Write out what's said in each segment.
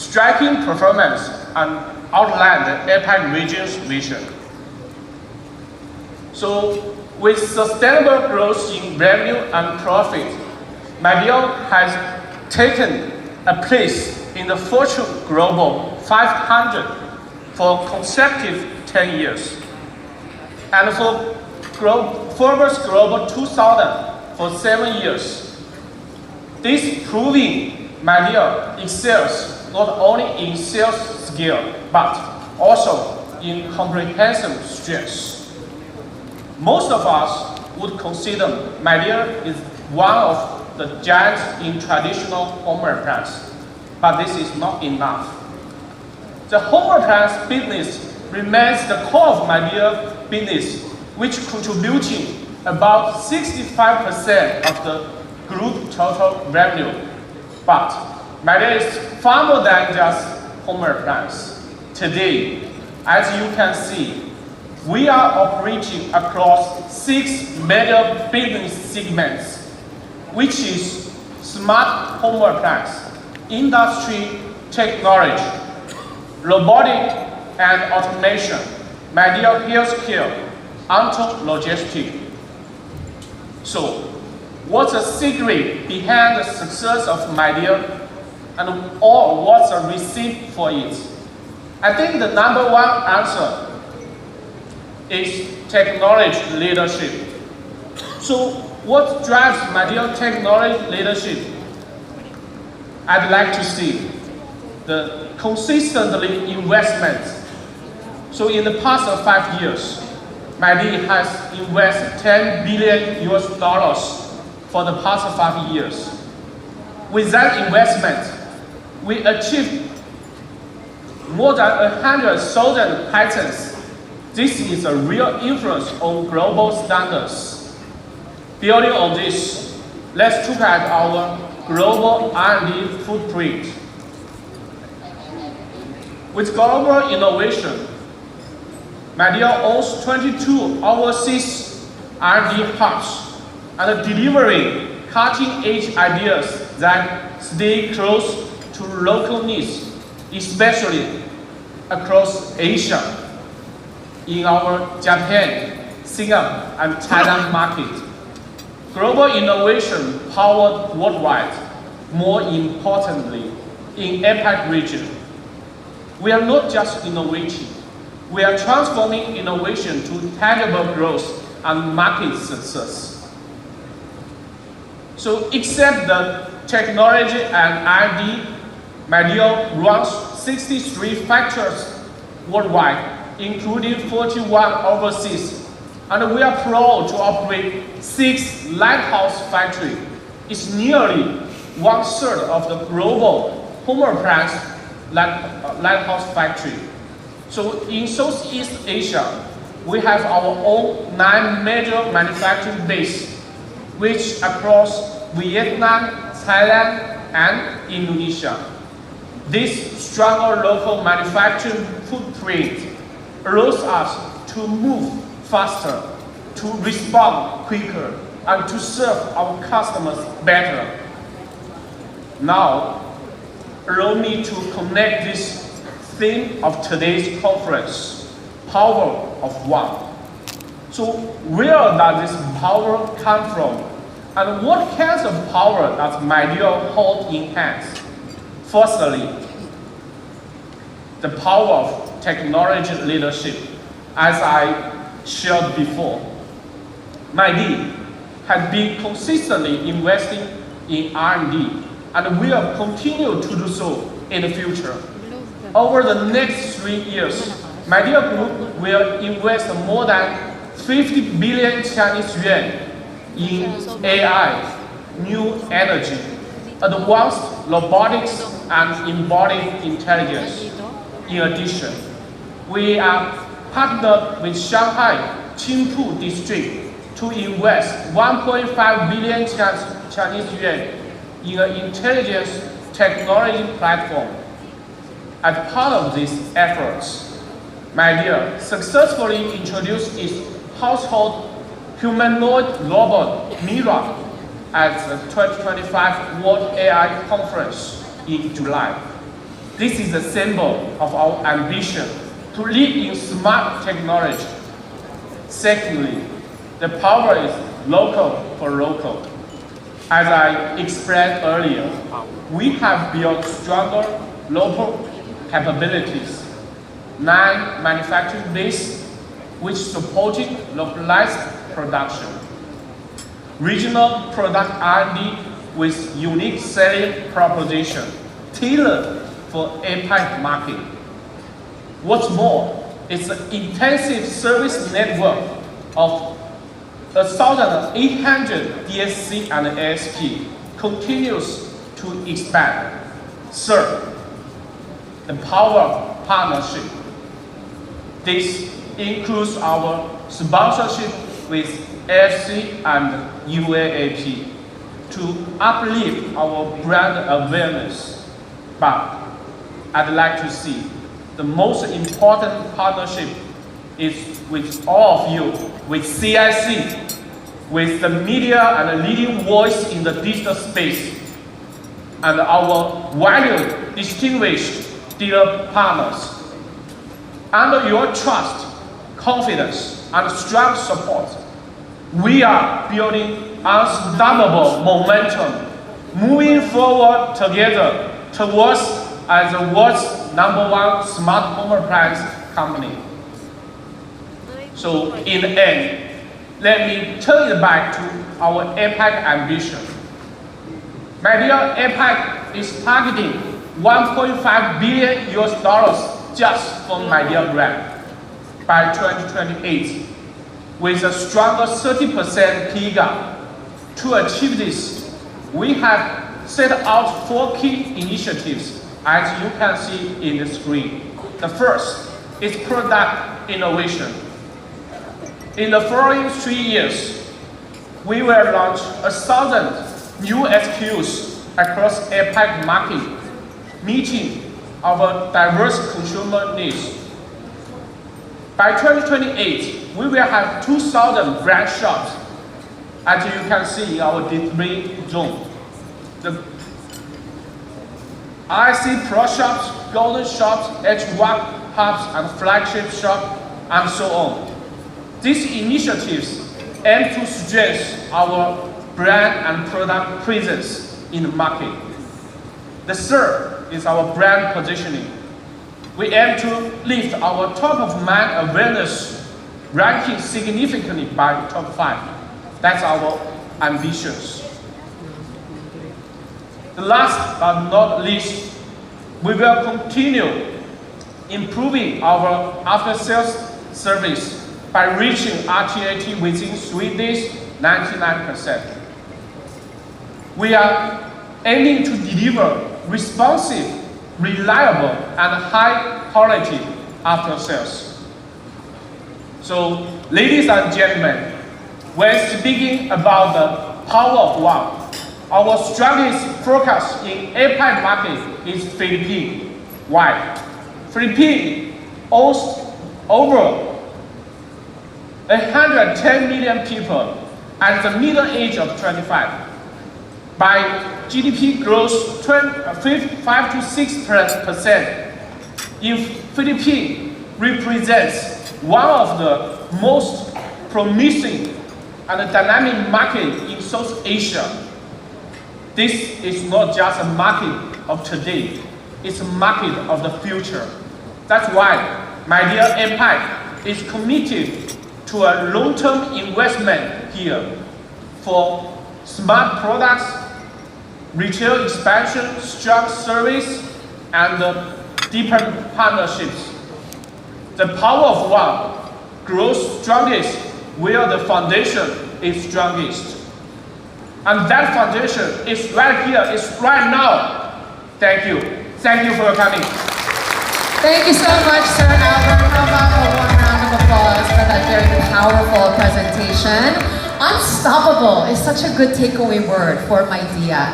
striking performance and outline the APAC region's vision. So, with sustainable growth in revenue and profit, Mideacon has taken a place in the Fortune Global 500 for consecutive 10 years, and for Forbes Global 2000 for 7 years. This proving Mideacon excels not only in sales skill, but also in comprehensive strengths. Most of us would consider Mideacon is one of the giants in traditional home appliance, but this is not enough. The home appliance business remains the core of Mideacon business, which contributing about 65% of the group total revenue. But Mideacon is far more than just home appliance. Today, as you can see, we are operating across 6 major business segments, which is smart home appliance, industry technology, robotic and automation, Mideacon healthcare, and logistics. So, what's the secret behind the success of Mideacon, or what's the recipe for it? I think the number one answer is technology leadership. So, what drives Mideacon technology leadership? I'd like to see the consistently investments. So, in the past 5 years, Mideacon has invested $10 billion for the past 5 years. With that investment, we achieved more than 100,000 patents. This is a real influence on global standards. Building on this, let's look at our global R&D footprint. With global innovation, Mideacon owns 22 overseas R&D hubs and delivering cutting-edge ideas that stay close to local needs, especially across Asia, in our Japan, Singapore, and Thailand market. Global innovation powered worldwide, more importantly, in APAC region. We are not just innovating, we are transforming innovation to tangible growth and market success. So, except the technology and R&D, Mideacon runs 63 factories worldwide, including 41 overseas, and we are proud to operate 6 lighthouse factories. It's nearly 1/3 of the global home appliance lighthouse factory. So in Southeast Asia, we have our own 9 major manufacturing bases, which across Vietnam, Thailand, and Indonesia. This stronger local manufacturing footprint allows us to move faster, to respond quicker, and to serve our customers better. Now, allow me to connect this theme of today's conference, power of one. So, where does this power come from? And what kinds of power does Mideacon hold in hands? Firstly, the power of technology leadership. As I shared before, Mideacon has been consistently investing in R&D, and will continue to do so in the future. Over the next 3 years, Mideacon Group will invest more than 50 billion Chinese yuan in AI, new energy, advanced robotics, and embodied intelligence. In addition, we are partnered with Shanghai Qingpu District to invest 1.5 billion Chinese yuan in an intelligence technology platform. As part of these efforts, Mideacon successfully introduced its household humanoid robot Mira at the 2025 World AI Conference in July. This is a symbol of our ambition to lead in smart technology. Secondly, the power is local for local. As I explained earlier, we have built stronger local capabilities, 9 manufacturing bases which supported localized production, regional product R&D with unique selling proposition tailored for APAC market. What's more, it's an intensive service network of 1,800 DSC and ASP continues to expand. Third, the power of partnership. This includes our sponsorship with AFC and UAAP to uplift our brand awareness. But I'd like to see the most important partnership is with all of you, with CIC, with the media and the leading voice in the digital space, and our valued, distinguished dealer partners. Under your trust, confidence, and strong support, we are building unstoppable momentum, moving forward together towards as the world's #1 smart home appliance company. So in the end, let me turn it back to our APAC ambition. Mideacon APAC is targeting $1.5 billion just for Mideacon brand by 2028, with a stronger 30% CAGR. To achieve this, we have set out 4 key initiatives, as you can see in the screen. The first is product innovation. In the following 3 years, we will launch 1,000 new SKUs across APAC market, meeting our diverse consumer needs. By 2028, we will have 2,000 brand shops, as you can see in our display zone. The IC Pro shops, Golden shops, H1 hubs, and flagship shop, and so on. These initiatives aim to strengthen our brand and product presence in the market. The third is our brand positioning. We aim to lift our top-of-mind awareness ranking significantly by top 5. That's our ambitions. The last but not least, we will continue improving our after-sales service by reaching RTAT within 3 days, 99%. We are aiming to deliver responsive, reliable, and high-quality after-sales. So, ladies and gentlemen, when speaking about the power of one, our strongest focus in APAC market is Philippines. Why? Philippines owns over 110 million people at the middle age of 25. By GDP growth 5 to 6%, if Philippines represents one of the most promising and dynamic market in South Asia. This is not just a market of today, it's a market of the future. That's why Mideacon APAC is committed to a long-term investment here for smart products, retail expansion, strong service, and deeper partnerships. The power of one grows strongest where the foundation is strongest. And that foundation is right here, it's right now. Thank you. Thank you for coming. Thank you so much, Sir Albert. How about a warm round of applause for that very powerful presentation? Unstoppable is such a good takeaway word for Mideacon.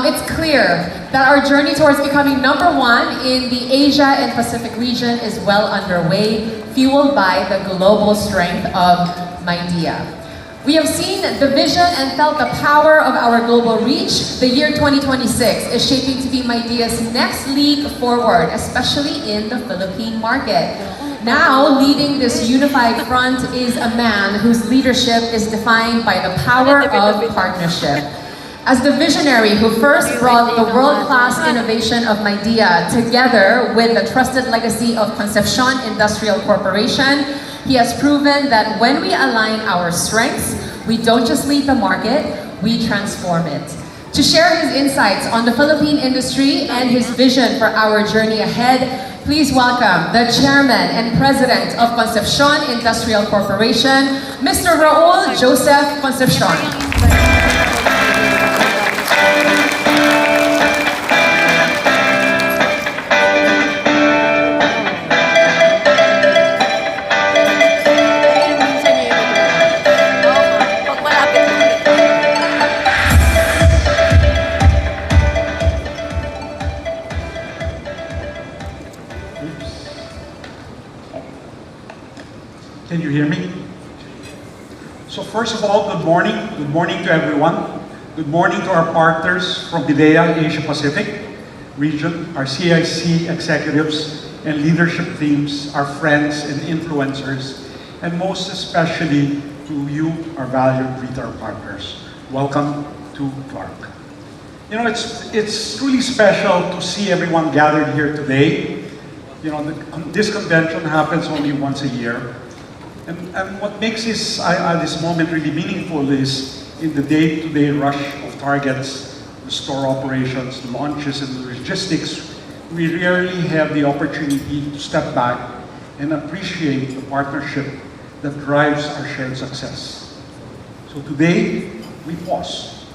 It's clear that our journey towards becoming #1 in the Asia and Pacific region is well underway, fueled by the global strength of Mideacon. We have seen the vision and felt the power of our global reach. The year 2026 is shaping to be Midea's next leap forward, especially in the Philippine market. Now, leading this unified front is a man whose leadership is defined by the power of partnership. As the visionary who first brought the world-class innovation of Midea together with the trusted legacy of Concepcion Industrial Corporation, he has proven that when we align our strengths, we don't just lead the market, we transform it. To share his insights on the Philippine industry and his vision for our journey ahead, please welcome the Chairman and President of Concepcion Industrial Corporation, Mr. Raul Joseph Concepcion. Can you hear me? So first of all, good morning. Good morning to everyone. Good morning to our partners from Midea Asia Pacific region, our CIC executives and leadership teams, our friends and influencers, and most especially to you, our valued retail partners. Welcome to Clark. You know, it's truly special to see everyone gathered here today. You know, this convention happens only once a year. And what makes this moment really meaningful is in the day-to-day rush of targets, the store operations, launches, and the logistics, we rarely have the opportunity to step back and appreciate the partnership that drives our shared success. So today, we pause.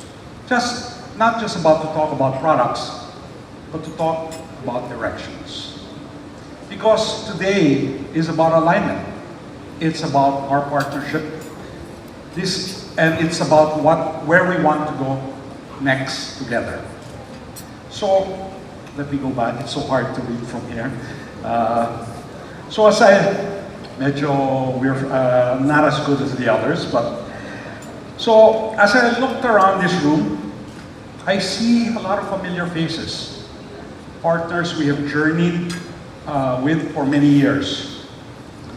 Not just about to talk about products, but to talk about directions. Because today is about alignment. It's about our partnership. And it's about where we want to go next together. So, let me go back. It's so hard to read from here. So as we're not as good as the others, so as I looked around this room, I see a lot of familiar faces. Partners we have journeyed with for many years.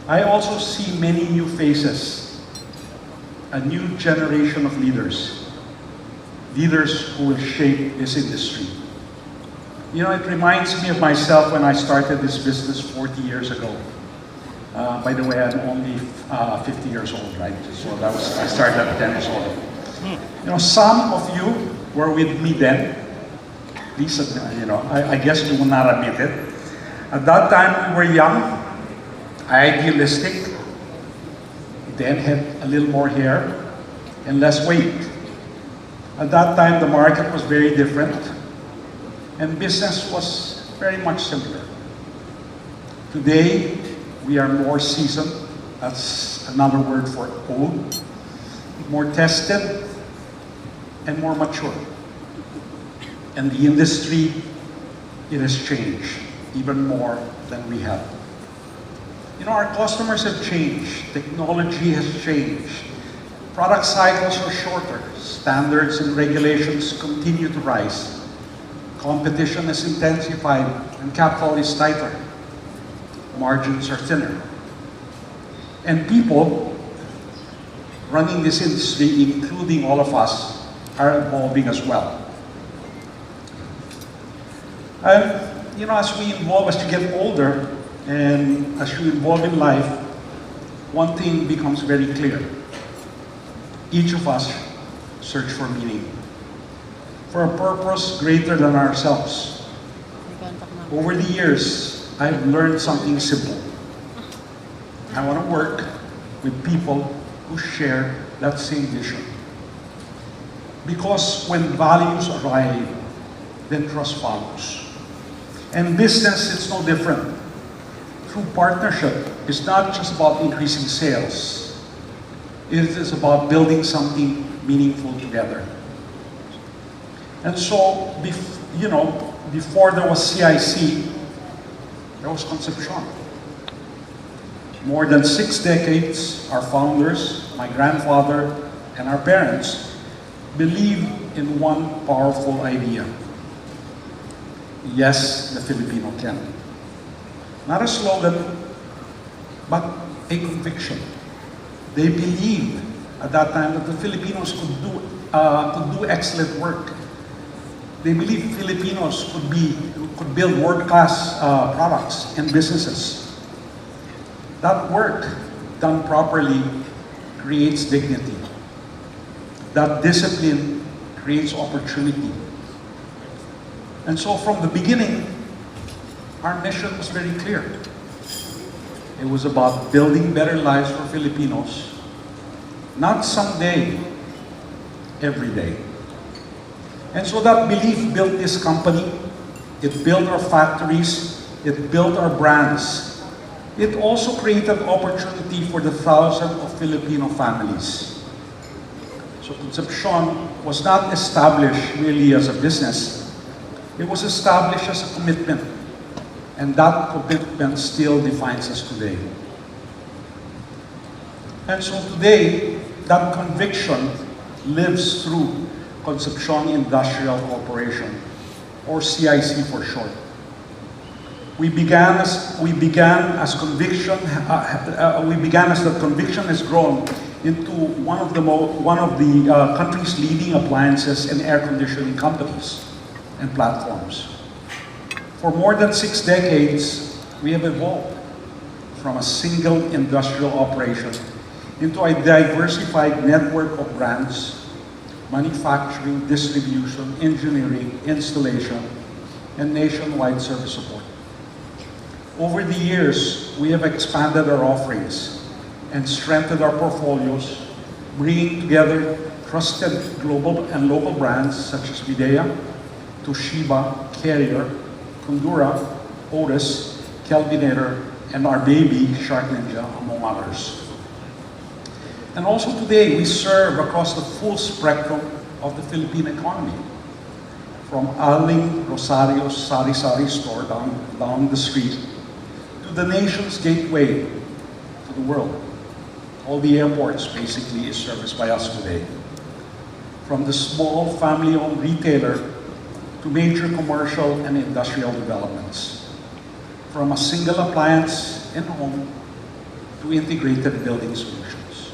I also see many new faces, a new generation of leaders who will shape this industry. You know, it reminds me of myself when I started this business 40 years ago. By the way, I'm only 50 years old, right? So I started at 10 years old. You know, some of you were with me then. Please, you know, I guess you will not admit it. At that time, we were young, idealistic, then had a little more hair and less weight. At that time, the market was very different and business was very much simpler. Today, we are more seasoned, that's another word for old, more tested, and more mature. And the industry, it has changed even more than we have. You know, our customers have changed, technology has changed, product cycles are shorter, standards and regulations continue to rise, competition is intensified, and capital is tighter, margins are thinner. And people running this industry, including all of us, are evolving as well. And, you know, as you get older, and as you evolve in life, one thing becomes very clear. Each of us search for meaning, for a purpose greater than ourselves. Over the years, I've learned something simple. I want to work with people who share that same vision. Because when values arrive, then trust follows. And business, it's no different. True partnership is not just about increasing sales. It is about building something meaningful together. And so, before there was CIC, there was Concepcion. More than 6 decades, our founders, my grandfather, and our parents believed in one powerful idea. Yes, the Filipino can. Not a slogan, but a conviction. They believed at that time that the Filipinos could do excellent work. They believed Filipinos could build world-class products and businesses. That work, done properly, creates dignity. That discipline creates opportunity. And so from the beginning, our mission was very clear. It was about building better lives for Filipinos, not someday, every day. And so that belief built this company. It built our factories. It built our brands. It also created opportunity for the thousands of Filipino families. So Concepcion was not established really as a business. It was established as a commitment. And that commitment still defines us today. And so today, that conviction lives through Concepcion Industrial Corporation, or CIC for short. We began as the conviction has grown into one of the country's leading appliances and air conditioning companies and platforms. For more than 6 decades, we have evolved from a single industrial operation into a diversified network of brands, manufacturing, distribution, engineering, installation, and nationwide service support. Over the years, we have expanded our offerings and strengthened our portfolios, bringing together trusted global and local brands such as Mideacon, Toshiba, Carrier, Condura, Otis, Kelvinator, and our baby, Shark Ninja, among others. And also today, we serve across the full spectrum of the Philippine economy. From Aling Rosario's sari-sari store down the street to the nation's gateway to the world. All the airports basically is serviced by us today. From the small family-owned retailer to major commercial and industrial developments. From a single appliance and home to integrated building solutions.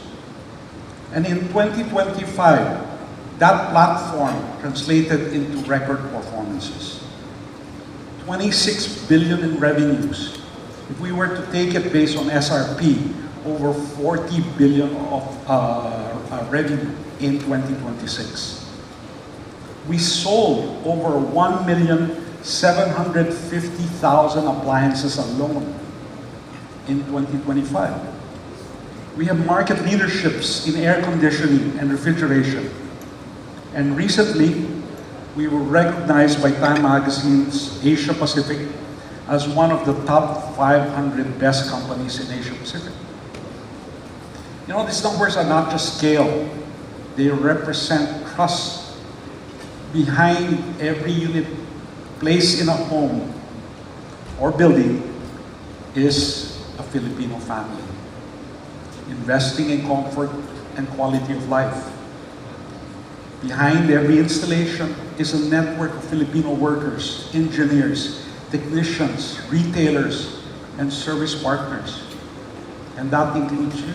And in 2025, that platform translated into record performances. 26 billion in revenues. If we were to take it based on SRP, over 40 billion of revenue in 2026. We sold over 1,750,000 appliances alone in 2025. We have market leaderships in air conditioning and refrigeration. And recently, we were recognized by Time Magazine's Asia Pacific as one of the top 500 best companies in Asia Pacific. You know, these numbers are not just scale. They represent trust. Behind every unit placed in a home or building is a Filipino family, investing in comfort and quality of life. Behind every installation is a network of Filipino workers, engineers, technicians, retailers, and service partners. And that includes you.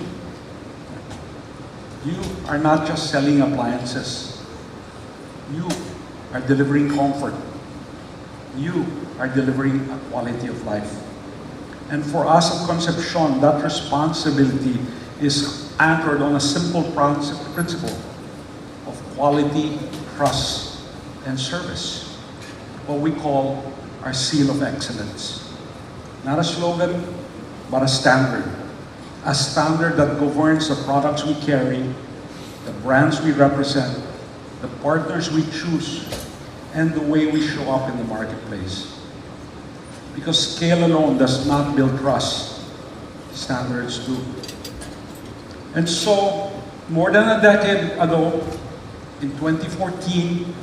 You are not just selling appliances. You are delivering comfort. You are delivering a quality of life. And for us at Concepcion, that responsibility is anchored on a simple principle of quality, trust, and service. What we call our seal of excellence. Not a slogan, but a standard. A standard that governs the products we carry, the brands we represent, the partners we choose, and the way we show up in the marketplace. Because scale alone does not build trust. Standards do. And so, more than a decade ago, in 2014,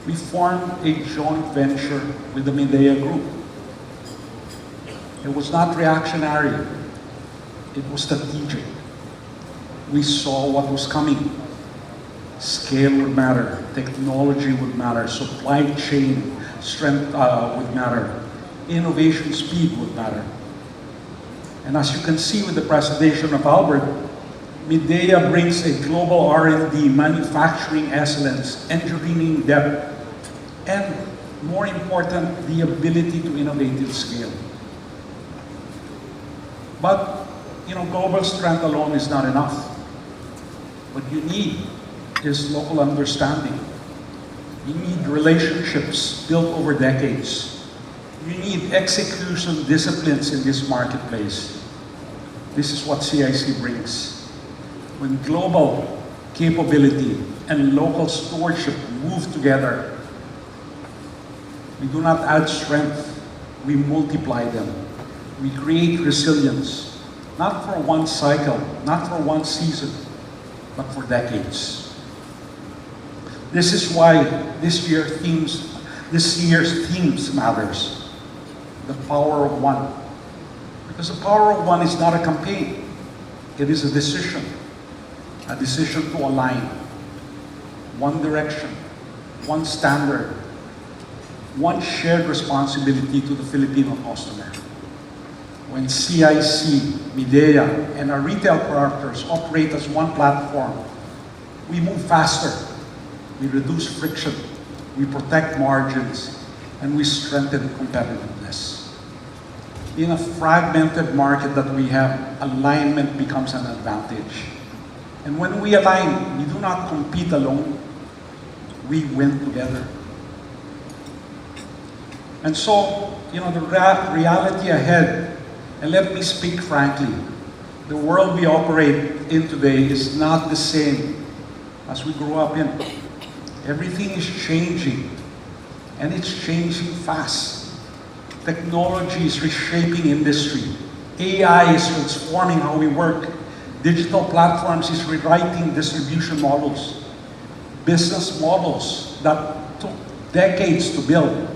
we formed a joint venture with the Mideacon Group. It was not reactionary. It was strategic. We saw what was coming. Scale would matter, technology would matter, supply chain strength would matter, innovation speed would matter. And as you can see with the presentation of Albert, Midea brings a global R&D, manufacturing excellence, engineering depth, and more important, the ability to innovate at scale. But, global strength alone is not enough. What you need is local understanding. You need relationships built over decades. You need execution disciplines in this marketplace. This is what CIC brings. When global capability and local stewardship move together, we do not add strength, we multiply them. We create resilience, not for one cycle, not for one season, but for decades. This is why this year's themes matters. The power of one. Because the power of one is not a campaign. It is a decision to align. One direction, one standard, one shared responsibility to the Filipino customer. When CIC, Midea, and our retail partners operate as one platform, we move faster, we reduce friction, we protect margins, and we strengthen competitiveness. In a fragmented market that we have, alignment becomes an advantage. And when we align, we do not compete alone, we win together. And so, the reality ahead, and let me speak frankly, the world we operate in today is not the same as we grew up in. Everything is changing, and it's changing fast. Technology is reshaping industry. AI is transforming how we work. Digital platforms is rewriting distribution models. Business models that took decades to build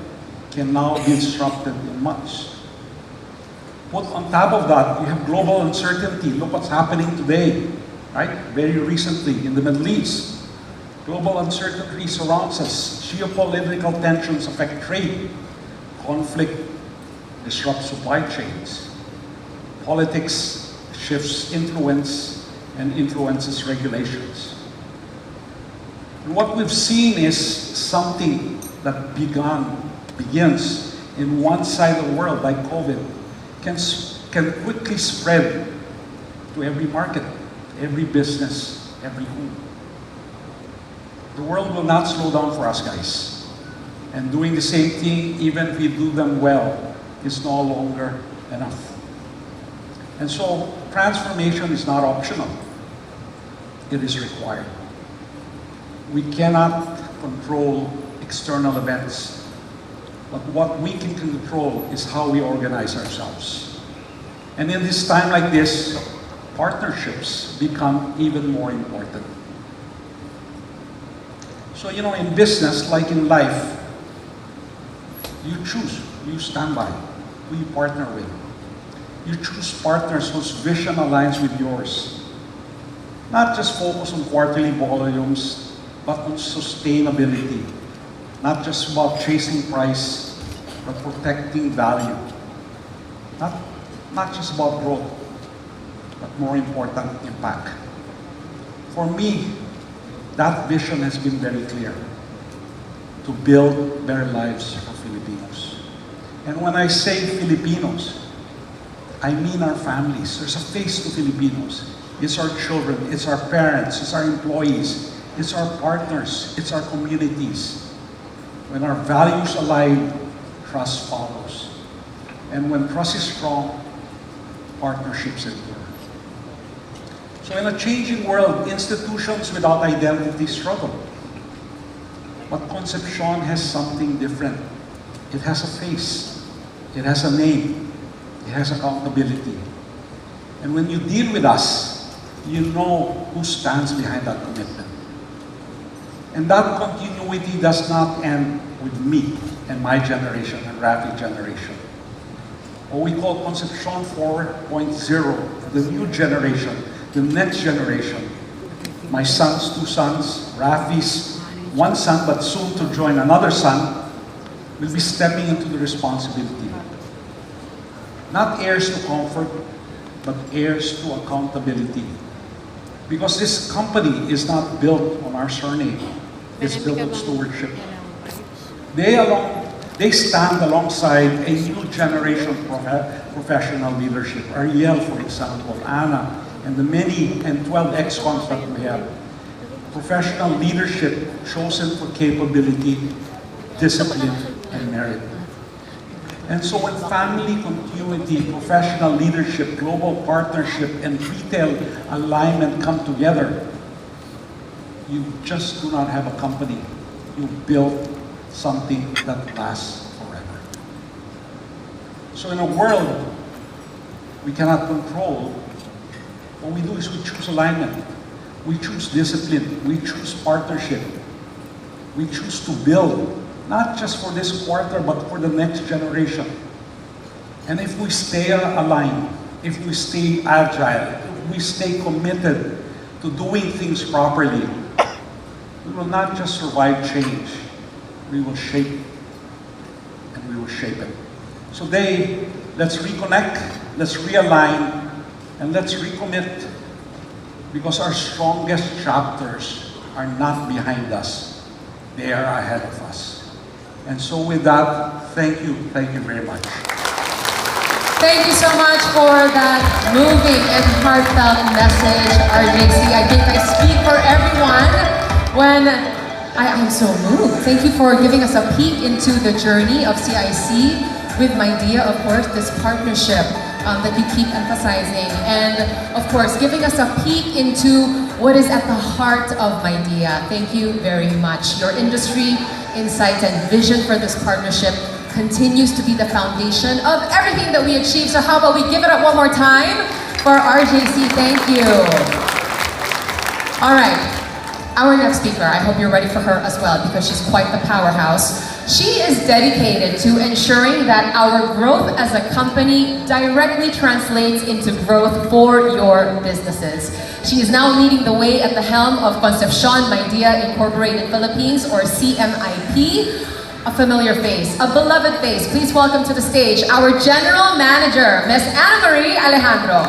can now be disrupted in months. Put on top of that, you have global uncertainty. Look what's happening today, right? Very recently in the Middle East. Global uncertainty surrounds us. Geopolitical tensions affect trade. Conflict disrupts supply chains. Politics shifts influence and influences regulations. And what we've seen is something that begins in one side of the world, like COVID, can quickly spread to every market, every business, every home. The world will not slow down for us, guys. And doing the same thing, even if we do them well, is no longer enough. And so, transformation is not optional. It is required. We cannot control external events. But what we can control is how we organize ourselves. And in this time like this, partnerships become even more important. So, in business, like in life, you choose, you stand by, who you partner with. You choose partners whose vision aligns with yours. Not just focus on quarterly volumes, but on sustainability. Not just about chasing price, but protecting value. Not just about growth, but more important, impact. For me, that vision has been very clear. To build better lives for Filipinos. And when I say Filipinos, I mean our families. There's a face to Filipinos. It's our children, it's our parents, it's our employees, it's our partners, it's our communities. When our values align, trust follows. And when trust is strong, partnerships endure. So in a changing world, institutions without identity struggle. But Concepcion has something different. It has a face. It has a name. It has accountability. And when you deal with us, you know who stands behind that commitment. And that continuity does not end with me and my generation and Rafi generation. What we call Concepcion 4.0, the new generation, the next generation, my son's two sons, Rafi's one son, but soon to join another son, will be stepping into the responsibility. Not heirs to comfort, but heirs to accountability. Because this company is not built on our surname. It's built on stewardship. They stand alongside a new generation of professional leadership. Ariel, for example, Anna, and the many and 12 ex-cons that we have. Professional leadership chosen for capability, discipline, and merit. And so when family continuity, professional leadership, global partnership, and retail alignment come together, you just do not have a company. You build something that lasts forever. So in a world we cannot control, what we do is we choose alignment. We choose discipline. We choose partnership. We choose to build, not just for this quarter, but for the next generation. And if we stay aligned, if we stay agile, if we stay committed to doing things properly, we will not just survive change, we will shape, and we will shape it. So today, let's reconnect, let's realign, and let's recommit, because our strongest chapters are not behind us, they are ahead of us. And so with that, thank you very much. Thank you so much for that moving and heartfelt message, RJC. I think I speak for everyone when I'm so moved. Thank you for giving us a peek into the journey of CIC with Midea, of course, this partnership that you keep emphasizing. And of course, giving us a peek into what is at the heart of Midea. Thank you very much. Your industry insight and vision for this partnership continues to be the foundation of everything that we achieve. So how about we give it up one more time for RJC. Thank you. All right, our next speaker, I hope you're ready for her as well, because she's quite the powerhouse. She is dedicated to ensuring that our growth as a company directly translates into growth for your businesses. She is now leading the way at the helm of Concepcion Midea Incorporated Philippines, or CMIP. A familiar face, a beloved face. Please welcome to the stage our General Manager, Ms. Ana Marie Alejandro.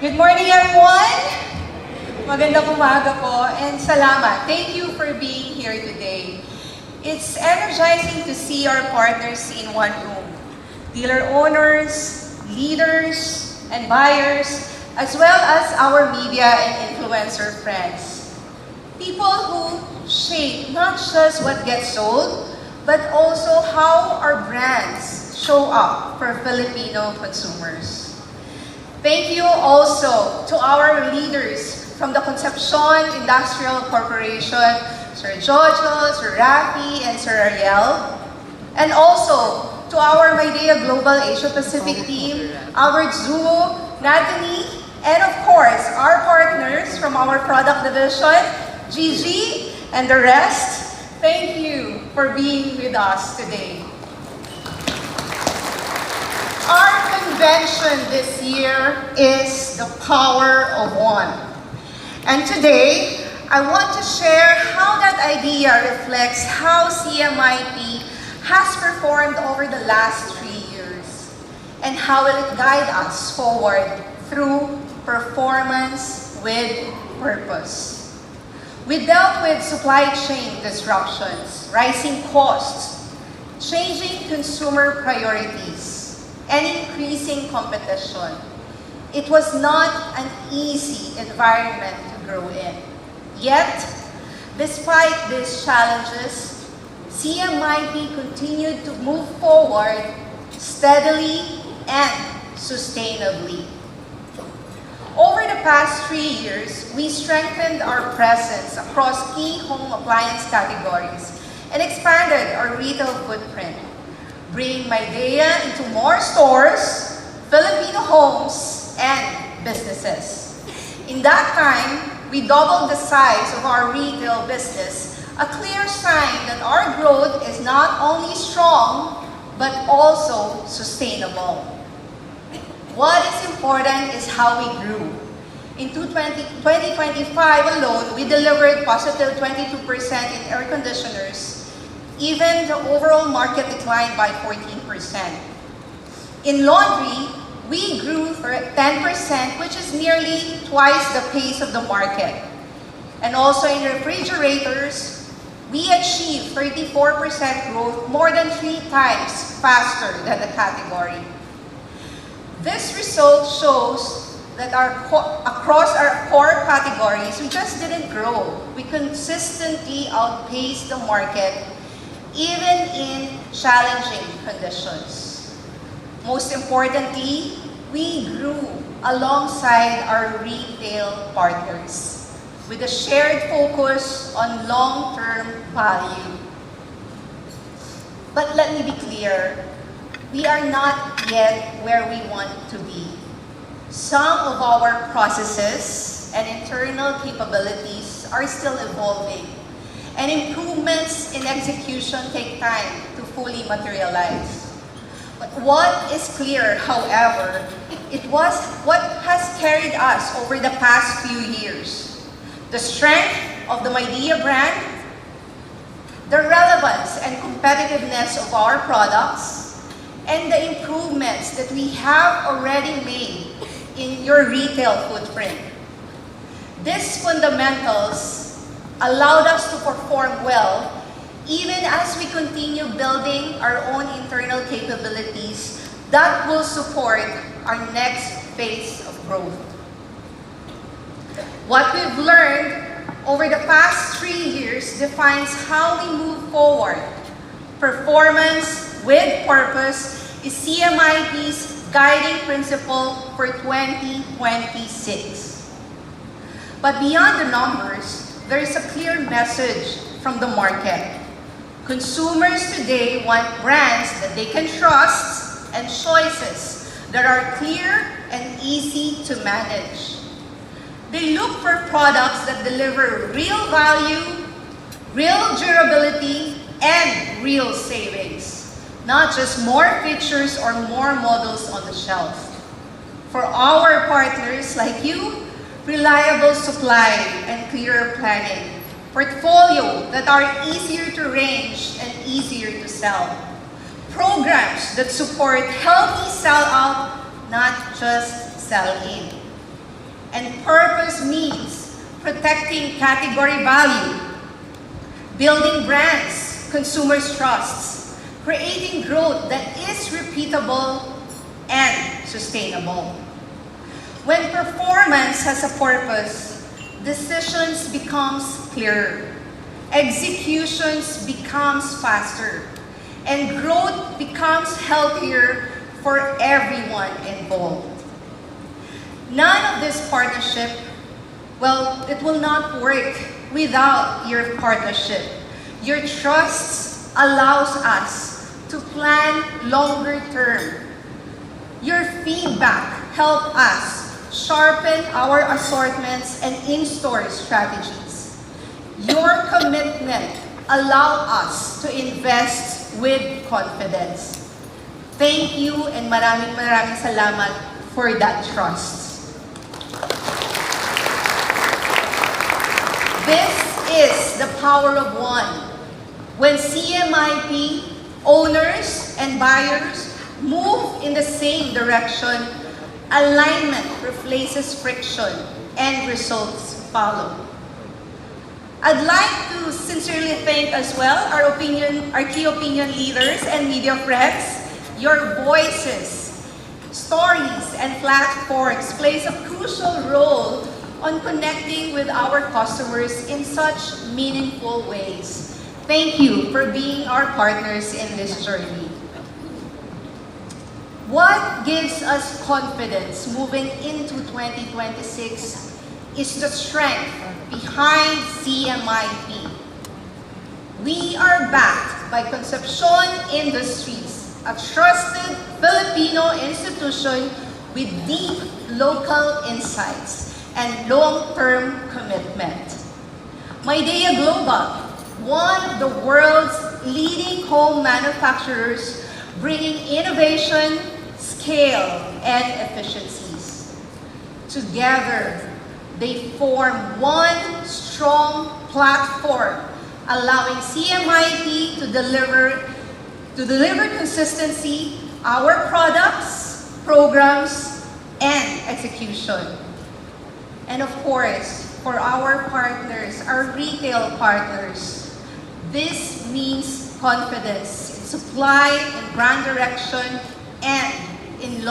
Good morning, everyone. Magandang umaga po, and salamat. Thank you for being here today. It's energizing to see our partners in one room. Dealer owners, leaders, and buyers, as well as our media and influencer friends. People who shape not just what gets sold, but also how our brands show up for Filipino consumers. Thank you also to our leaders from the Concepcion Industrial Corporation, Sir Jojo, Sir Rafi, and Sir Ariel. And also to our Midea Global Asia Pacific team, our Zuo, Natalie, and of course, our partners from our product division, Gigi, and the rest. Thank you for being with us today. Our convention this year is the power of one. And today, I want to share how that idea reflects how CMIP has performed over the last 3 years, and how will it guide us forward through performance with purpose. We dealt with supply chain disruptions, rising costs, changing consumer priorities, and increasing competition. It was not an easy environment to grow in. Yet, despite these challenges, CMIP continued to move forward steadily and sustainably. Over the past 3 years, we strengthened our presence across key home appliance categories and expanded our retail footprint, bringing Midea into more stores, Filipino homes and businesses. In that time, we doubled the size of our retail business, a clear sign that our growth is not only strong, but also sustainable. What is important is how we grew. In 2025 alone, we delivered positive 22% in air conditioners, even the overall market declined by 14%. In laundry, we grew for 10%, which is nearly twice the pace of the market. And also in refrigerators, we achieved 34% growth, more than 3 times faster than the category. This result shows that across our core categories, we just didn't grow. We consistently outpaced the market, even in challenging conditions. Most importantly, we grew alongside our retail partners with a shared focus on long-term value. But let me be clear, we are not yet where we want to be. Some of our processes and internal capabilities are still evolving, and improvements in execution take time to fully materialize. But what is clear, however, it was what has carried us over the past few years. The strength of the Midea brand, the relevance and competitiveness of our products, and the improvements that we have already made in your retail footprint. These fundamentals allowed us to perform well even as we continue building our own internal capabilities that will support our next phase of growth. What we've learned over the past 3 years defines how we move forward. Performance with purpose is CMIP's guiding principle for 2026. But beyond the numbers, there is a clear message from the market. Consumers today want brands that they can trust and choices that are clear and easy to manage. They look for products that deliver real value, real durability, and real savings, not just more features or more models on the shelf. For our partners like you, reliable supply and clearer planning, portfolio that are easier to range and easier to sell, programs that support healthy sell-out, not just sell-in. And purpose means protecting category value, building brands consumers trust, creating growth that is repeatable and sustainable. When performance has a purpose, decisions becomes clearer, executions becomes faster, and growth becomes healthier for everyone involved. None of this partnership, well, it will not work without your partnership. Your trust allows us to plan longer term. Your feedback helps us sharpen our assortments and in-store strategies. Your commitment allows us to invest with confidence. Thank you and maraming salamat for that trust. This is the power of one. When CMIP owners and buyers move in the same direction, alignment replaces friction and results follow. I'd like to sincerely thank as well our key opinion leaders and media friends. Your voices, stories, and platforms plays a crucial role on connecting with our customers in such meaningful ways. Thank you for being our partners in this journey. What gives us confidence moving into 2026 is the strength behind CMIP. We are backed by Concepcion Industries, a trusted Filipino institution with deep local insights and long-term commitment. Midea Global, one of the world's leading home manufacturers, bringing innovation, scale, and efficiencies. Together, they form one strong platform, allowing CMIT to deliver consistency, our products, programs, and execution. And of course, for our partners, our retail partners, this means confidence in supply and brand direction and in